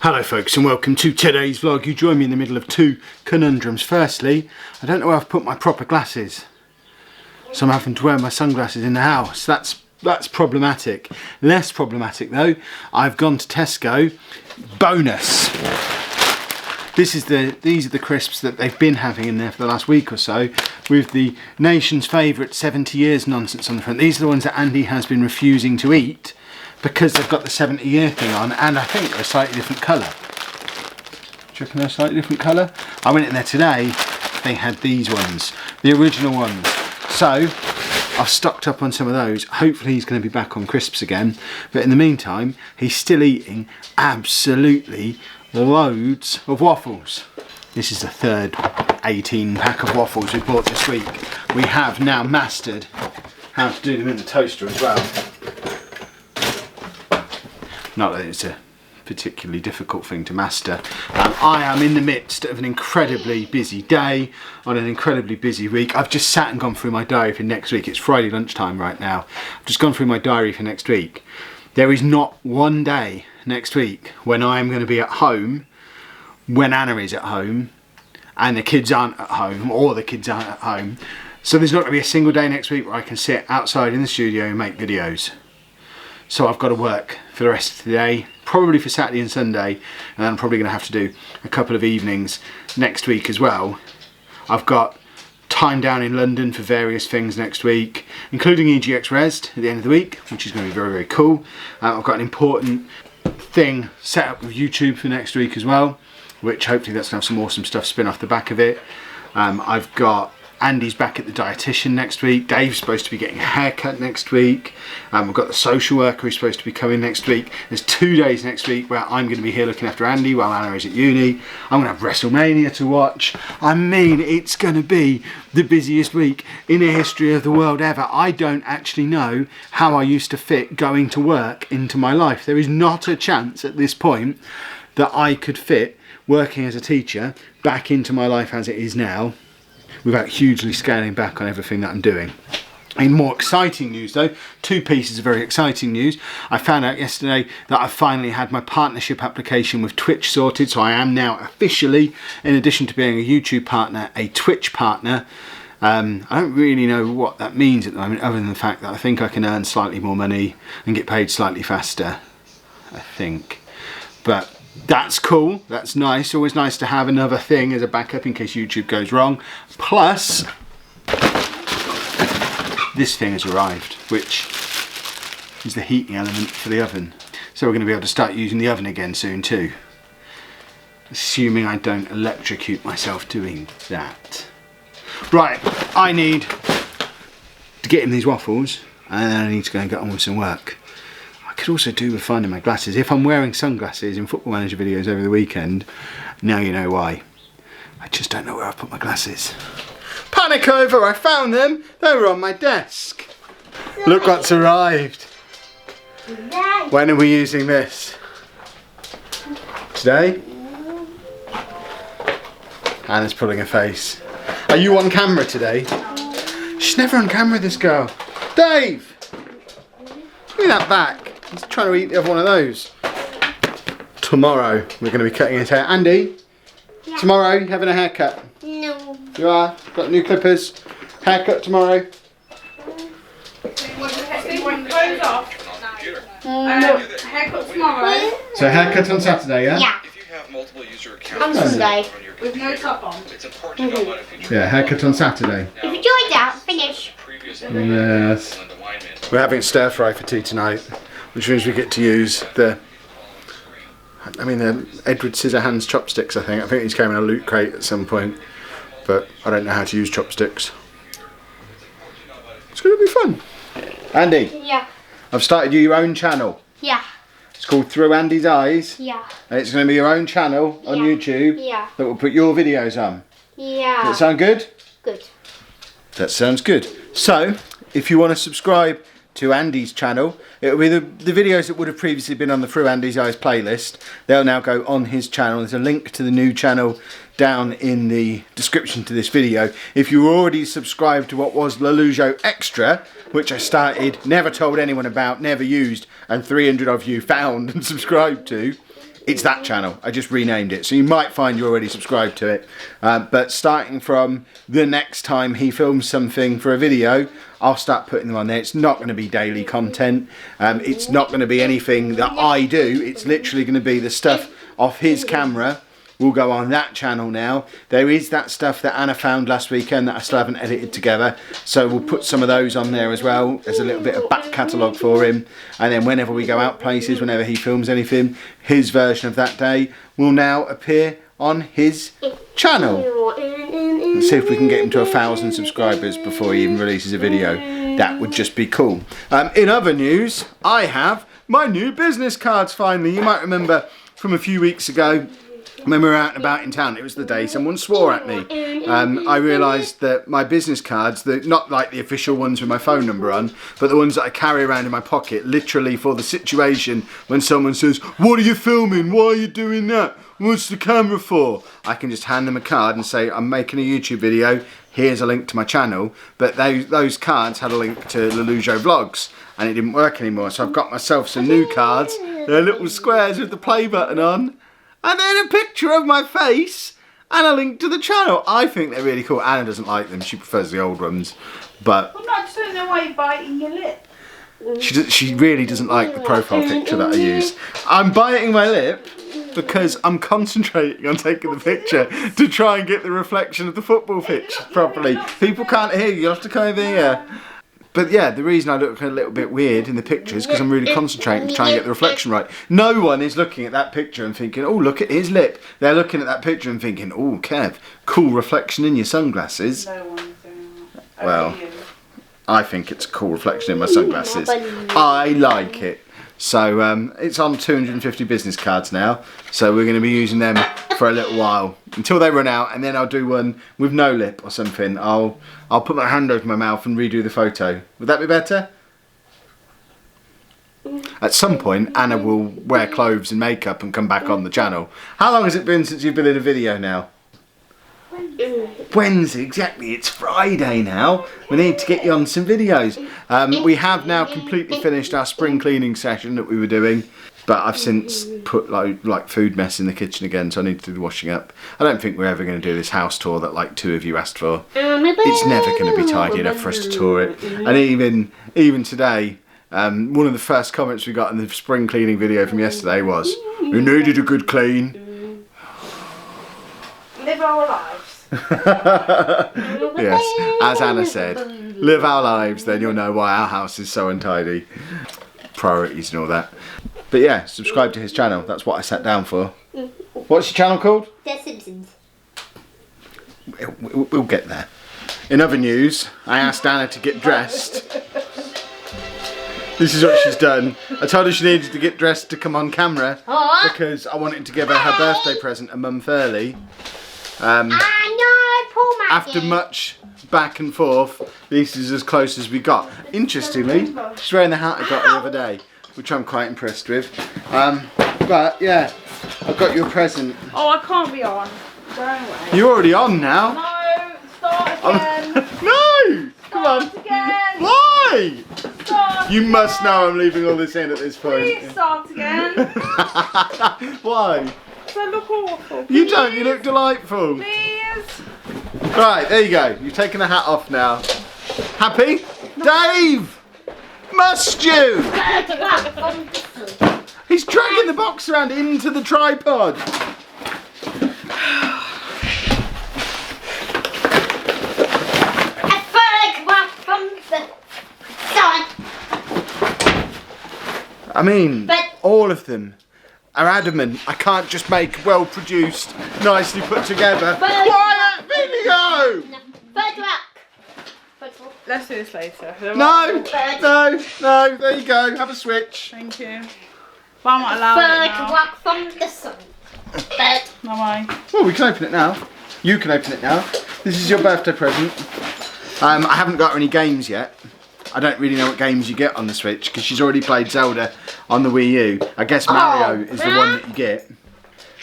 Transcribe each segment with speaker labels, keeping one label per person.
Speaker 1: Hello folks and welcome to today's vlog. You join me in the middle of two conundrums. Firstly, I don't know where I've put my proper glasses, so I'm having to wear my sunglasses in the house. That's problematic. Less problematic though, I've gone to Tesco. Bonus! These are the crisps that they've been having in there for the last week or so, with the nation's favourite 70 years nonsense on the front. These are the ones that Andy has been refusing to eat because they've got the 70-year thing on, and I think they're a slightly different colour. Do you reckon they're a slightly different colour? I went in there today, they had these ones, the original ones. So, I've stocked up on some of those. Hopefully he's going to be back on crisps again. But in the meantime, he's still eating absolutely loads of waffles. This is the third 18 pack of waffles we bought this week. We have now mastered how to do them in the toaster as well. Not that it's a particularly difficult thing to master. I am in the midst of an incredibly busy day on an incredibly busy week. I've just sat and gone through my diary for next week. It's Friday lunchtime right now. I've just gone through my diary for next week. There is not one day next week when I'm going to be at home, when Anna is at home, and the kids aren't at home, or the kids aren't at home. So there's not going to be a single day next week where I can sit outside in the studio and make videos. So I've got to work for the rest of the day, probably for Saturday and Sunday, and then I'm probably going to have to do a couple of evenings next week as well. I've got time down in London for various things next week, including EGX Res at the end of the week, which is going to be very, very cool. I've got an important thing set up with YouTube for next week as well, which hopefully that's going to have some awesome stuff spin off the back of it. I've got Andy's back at the dietitian next week. Dave's supposed to be getting a haircut next week. We've got the social worker who's supposed to be coming next week. There's 2 days next week where I'm going to be here looking after Andy while Anna is at uni. I'm going to have WrestleMania to watch. I mean, it's going to be the busiest week in the history of the world ever. I don't actually know how I used to fit going to work into my life. There is not a chance at this point that I could fit working as a teacher back into my life as it is now, without hugely scaling back on everything that I'm doing. In more exciting news though, two pieces of very exciting news. I found out yesterday that I finally had my partnership application with Twitch sorted, so I am now officially, in addition to being a YouTube partner, a Twitch partner. I don't really know what that means at the moment, other than the fact that I think I can earn slightly more money and get paid slightly faster, I think. But that's cool, that's nice. Always nice to have another thing as a backup in case YouTube goes wrong. Plus, this thing has arrived, which is the heating element for the oven. So we're going to be able to start using the oven again soon too. Assuming I don't electrocute myself doing that. Right, I need to get in these waffles, and then I need to go and get on with some work. I could also do with finding my glasses. If I'm wearing sunglasses in Football Manager videos over the weekend, now you know why. I just don't know where I've put my glasses. Panic over, I found them. They were on my desk. Look what's arrived. When are we using this? Today? Anna's pulling a face. Are you on camera today? She's never on camera, this girl. Dave! Give me that back. He's trying to eat the other one of those. Tomorrow we're going to be cutting his hair. Andy, yeah. Tomorrow you having a haircut?
Speaker 2: No.
Speaker 1: You are? Got new clippers? Haircut tomorrow?
Speaker 2: Haircut tomorrow.
Speaker 1: So haircut on Saturday, yeah?
Speaker 2: Yeah.
Speaker 3: If you have multiple user accounts
Speaker 2: On Sunday.
Speaker 3: with no top on, it's important to know if you
Speaker 1: Yeah, haircut on Saturday.
Speaker 2: If you enjoyed that, finish.
Speaker 1: Yes. We're having stir fry for tea tonight, which means we get to use the Edward Scissorhands chopsticks, I think. I think these came in a loot crate at some point, but I don't know how to use chopsticks. It's going to be fun. Andy?
Speaker 2: Yeah.
Speaker 1: I've started you your own channel.
Speaker 2: Yeah.
Speaker 1: It's called Through Andy's Eyes.
Speaker 2: Yeah.
Speaker 1: And it's going to be your own channel on YouTube.
Speaker 2: Yeah.
Speaker 1: That will put your videos on.
Speaker 2: Yeah.
Speaker 1: Does that sound good?
Speaker 2: Good.
Speaker 1: That sounds good. So, if you want to subscribe to Andy's channel, it'll be the videos that would have previously been on the Through Andy's Eyes playlist. They'll now go on his channel. There's a link to the new channel down in the description to this video. If you already subscribed to what was Lollujo Extra, which I started, never told anyone about, never used, and 300 of you found and subscribed to, It's that channel. I just renamed it. So you might find you're already subscribed to it. But starting from the next time he films something for a video, I'll start putting them on there. It's not going to be daily content. It's not going to be anything that I do. It's literally going to be the stuff off his camera will go on that channel now. There is that stuff that Anna found last weekend that I still haven't edited together. So we'll put some of those on there as well. There's a little bit of back catalogue for him. And then whenever we go out places, whenever he films anything, his version of that day will now appear on his channel. Let's see if we can get him to 1,000 subscribers before he even releases a video. That would just be cool. In other news, I have my new business cards finally. You might remember from a few weeks ago, when we were out and about in town, it was the day someone swore at me. I realised that my business cards, not like the official ones with my phone number on, but the ones that I carry around in my pocket, literally for the situation when someone says, "What are you filming? Why are you doing that? What's the camera for?" I can just hand them a card and say, "I'm making a YouTube video, here's a link to my channel." But those cards had a link to Lollujo vlogs and it didn't work anymore. So I've got myself some new cards. They're little squares with the play button on. And then a picture of my face and a link to the channel. I think they're really cool. Anna doesn't like them. She prefers the old ones. But
Speaker 4: I just don't know why you're biting your lip.
Speaker 1: she really doesn't like the profile picture that I use. I'm biting my lip because I'm concentrating on taking the picture to try and get the reflection of the football pitch properly. People can't hear you. You'll have to come over here. But yeah, the reason I look a little bit weird in the picture is because I'm really concentrating to try and get the reflection right. No one is looking at that picture and thinking, "Oh, look at his lip." They're looking at that picture and thinking, "Oh, Kev, cool reflection in your sunglasses."
Speaker 4: No one's doing that.
Speaker 1: Well, I think it's a cool reflection in my sunglasses. I like it. So it's on 250 business cards now. So we're going to be using them for a little while until they run out, and then I'll do one with no lip or something. I'll put my hand over my mouth and redo the photo. Would that be better? At some point, Anna will wear clothes and makeup and come back on the channel. How long has it been since you've been in a video now? Wednesday, exactly. It's Friday now. We need to get you on some videos. We have now completely finished our spring cleaning session that we were doing, but I've since put like food mess in the kitchen again, so I need to do the washing up. I don't think we're ever going to do this house tour that like 2 of you asked for. It's never going to be tidy enough for us to tour it. And even today, one of the first comments we got in the spring cleaning video from yesterday was, "You needed a good clean."
Speaker 4: Live our lives.
Speaker 1: Yes, as Anna said, live our lives, then you'll know why our house is so untidy. Priorities and all that. But yeah, subscribe to his channel. That's what I sat down for. What's your channel called?
Speaker 2: The Simpsons.
Speaker 1: We'll get there. In other news, I asked Anna to get dressed. This is what she's done. I told her she needed to get dressed to come on camera because I wanted to give her her birthday present a month early.
Speaker 2: I know, poor Maggie.
Speaker 1: After much back and forth, this is as close as we got. Interestingly, she's wearing the hat I got her the other day, which I'm quite impressed with. But yeah, I've got you a present.
Speaker 4: Oh, I can't be on. Go away.
Speaker 1: You're already on now.
Speaker 4: No, start again.
Speaker 1: No! Come on.
Speaker 4: Start again.
Speaker 1: Why?
Speaker 4: Start
Speaker 1: You
Speaker 4: again.
Speaker 1: must know I'm leaving all this in at this point.
Speaker 4: Please start again.
Speaker 1: Why?
Speaker 4: I look awful.
Speaker 1: You don't, you look delightful.
Speaker 4: Please.
Speaker 1: Right, there you go. You've taken the hat off now. Happy? Dave! Must you? He's dragging the box around into the tripod. I mean, all of them are adamant I can't just make well produced, nicely put together quiet video!
Speaker 4: Let's do this later.
Speaker 1: No, there you go, have a switch.
Speaker 4: Thank you. Well, I'm not allowed it now.
Speaker 2: Photograph from the sun.
Speaker 4: No way.
Speaker 1: Well, we can open it now. You can open it now. This is your birthday present. I haven't got her any games yet. I don't really know what games you get on the Switch because she's already played Zelda on the Wii U. I guess Mario is the one that you get.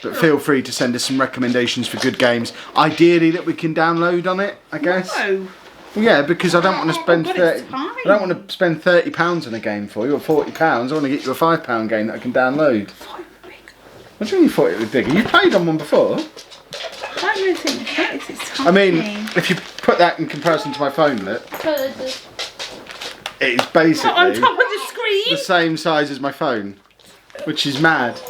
Speaker 1: But feel free to send us some recommendations for good games. Ideally that we can download on it, I guess.
Speaker 4: No.
Speaker 1: Well, yeah, because I don't want to spend
Speaker 4: but
Speaker 1: 30.
Speaker 4: it's fine.
Speaker 1: I don't want to spend £30 on a game for you or £40. I want to get you a £5 game that I can download. What do you mean you thought it was bigger? You played on one before.
Speaker 4: I don't really think it's tiny.
Speaker 1: I mean, if you put that in comparison to my phone, look, it's basically
Speaker 4: on top of the screen.
Speaker 1: the same size as my phone, which is mad.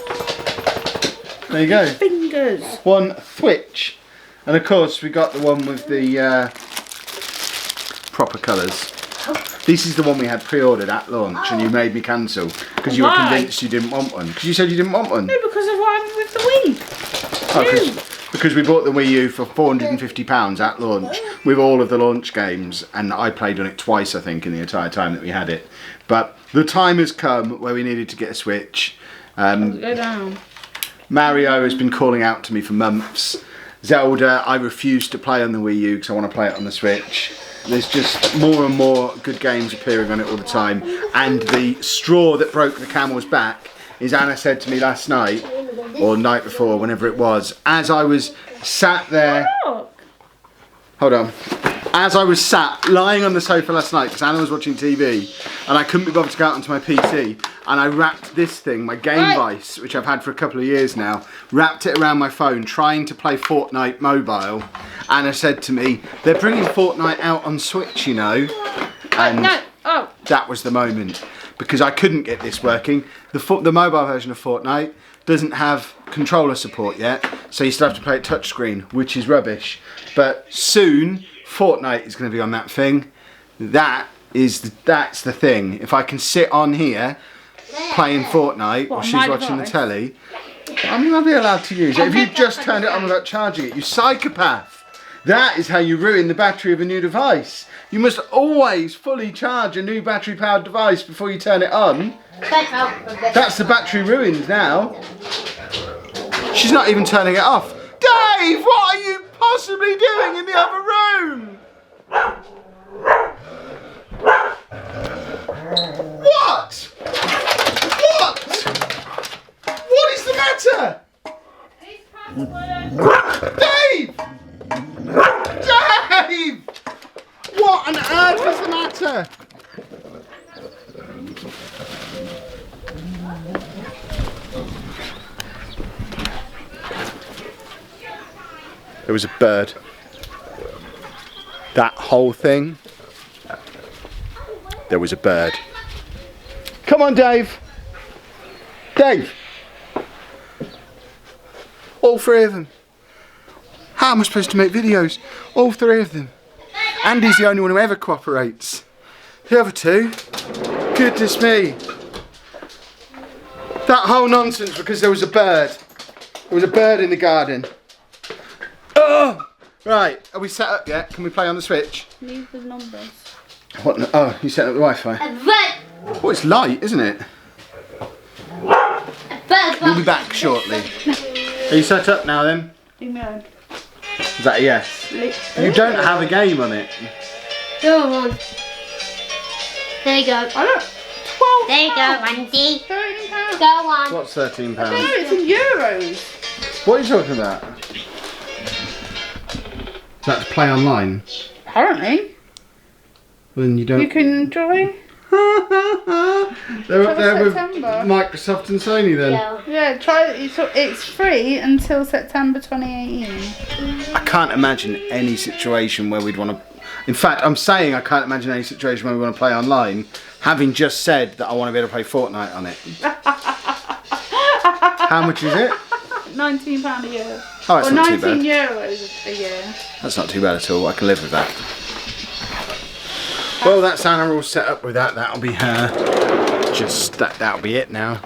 Speaker 1: There you go.
Speaker 4: Fingers.
Speaker 1: One Switch, and of course we got the one with the proper colours. This is the one we had pre-ordered at launch, and you made me cancel because you were convinced you didn't want one. Because you said you didn't want one.
Speaker 4: No, because of what happened with the Wii.
Speaker 1: Oh, because we bought the Wii U for £450 at launch with all of the launch games, and I played on it twice, I think, in the entire time that we had it. But the time has come where we needed to get a Switch.
Speaker 4: Go down.
Speaker 1: Mario has been calling out to me for months. Zelda, I refuse to play on the Wii U because I want to play it on the Switch. There's just more and more good games appearing on it all the time. And the straw that broke the camel's back is Anna said to me last night, or night before, whenever it was, as I was sat there. Hold on. As I was sat lying on the sofa last night, because Anna was watching TV, and I couldn't be bothered to go out onto my PC, and I wrapped this thing, my Game Vice, which I've had for a couple of years now, wrapped it around my phone, trying to play Fortnite mobile. Anna said to me, they're bringing Fortnite out on Switch, you know. And that was the moment, because I couldn't get this working. The mobile version of Fortnite doesn't have controller support yet, so you still have to play it touchscreen, which is rubbish. But soon, Fortnite is going to be on that thing. That's the thing. If I can sit on here playing Fortnite while she's watching the telly, I'm not allowed to use it. If you just turned it on without charging it, you psychopath. That is how you ruin the battery of a new device. You must always fully charge a new battery powered device before you turn it on. That's the battery ruined now. She's not even turning it off. Dave, what are you possibly doing in the other room? What? What is the matter? Dave! Dave! What on earth is the matter? There was a bird. That whole thing, there was a bird. Come on, Dave. Dave. All three of them. How am I supposed to make videos? All three of them. Andy's the only one who ever cooperates. The other two, goodness me. That whole nonsense because there was a bird. There was a bird in the garden. Oh! Right, are we set up yet? Can we play on the Switch?
Speaker 4: Leave the numbers.
Speaker 1: What? Oh, you set up the Wi-Fi? Oh, it's light, isn't it? We'll be back shortly. Are you set up now then?
Speaker 4: No.
Speaker 1: Is that a yes? You don't have a game on it.
Speaker 2: Go on. There you go.
Speaker 4: I don't.
Speaker 2: There you go, Andy.
Speaker 4: £13.
Speaker 2: Go on.
Speaker 1: What's £13?
Speaker 4: No, it's in euros.
Speaker 1: What are you talking about? Is that to play online?
Speaker 4: Apparently.
Speaker 1: Then you don't.
Speaker 4: You can join.
Speaker 1: They're up there with
Speaker 4: September.
Speaker 1: Microsoft and Sony then.
Speaker 4: Yeah, try it. It's free until September 2018.
Speaker 1: I can't imagine any situation where we'd want to. In fact, I'm saying I can't imagine any situation where we want to play online, having just said that I want to be able to play Fortnite on it. How much is it?
Speaker 4: £19 a year.
Speaker 1: Oh, that's
Speaker 4: or
Speaker 1: not too
Speaker 4: 19
Speaker 1: bad.
Speaker 4: euros a year.
Speaker 1: That's not too bad at all. I can live with that. Well, that's Anna all set up with that. That'll be her. That'll be it now.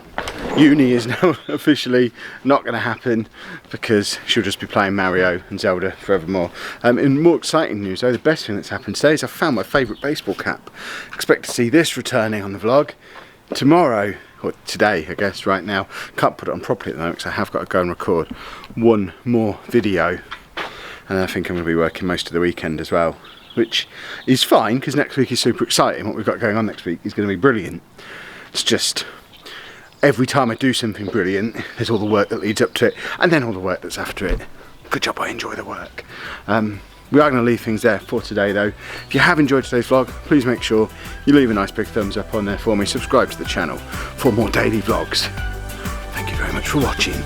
Speaker 1: Uni is now officially not going to happen because she'll just be playing Mario and Zelda forevermore. In more exciting news though, the best thing that's happened today is I found my favourite baseball cap. Expect to see this returning on the vlog tomorrow, or today I guess, right now. Can't put it on properly at the moment because I have got to go and record one more video, and I think I'm going to be working most of the weekend as well, which is fine because next week is super exciting. What we've got going on next week is going to be brilliant. It's just every time I do something brilliant, there's all the work that leads up to it and then all the work that's after it. Good job, I enjoy the work. We are going to leave things there for today though. If you have enjoyed today's vlog, please make sure you leave a nice big thumbs up on there for me. Subscribe to the channel for more daily vlogs. Thank you very much for watching.